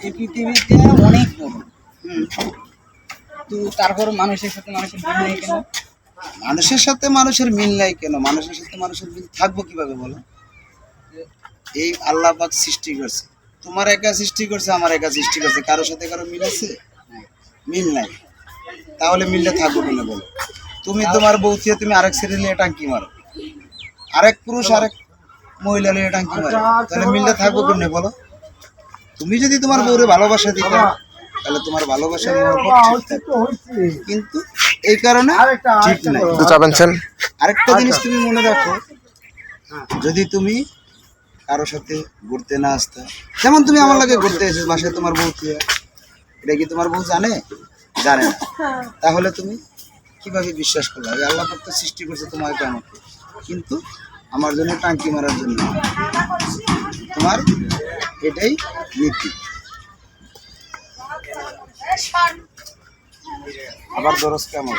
এই পৃথিবীতে অনেক বড়, তো তারপর মানুষের সাথে মানুষের মিল নেই কেন? মানুষের সাথে মানুষের মিল নাই কেন? মানুষের সাথে মানুষের মিল থাকবো কিভাবে বলো? এই আল্লাহ পাক সৃষ্টি করছে, তোমার একা সৃষ্টি করছে, আমার একা সৃষ্টি করছে, কারোর সাথে কারো মিল আছে? মিল নাই। তাহলে মিললে থাকবো কেন বলো? তুমি তোমার বউ থেকে তুমি আরেক ছেলে নিয়ে টাঙ্কি মারো, আরেক পুরুষ আরেক মহিলা নিয়ে টাঙ্কি মারো, তাহলে মিললে থাকবো কেন বলো? তুমি যদি তোমার বউরে ভালোবাসা দিতে তাহলে তোমার ভালোবাসার মহব্বত ঠিক থাকবে, কিন্তু এই কারণে ঠিক নাই। আরেকটা জিনিস তুমি মনে রাখো, যদি তুমি কারোর সাথে ঘুরতে না আসতা, যেমন তুমি আমার লাগে ঘুরতে এসেছো বাসায় তোমার বউ থেকে, এটা কি তোমার বউ জানে? জানে না। তাহলে তুমি কিভাবে বিশ্বাস করবে? আল্লাহ পাক তো সৃষ্টি করছে তোমাকে আমাকে, কিন্তু আমার জন্য টাঙ্কি মারার জন্য। তোমার এটাই নীতি। আবার দরজ কেমন?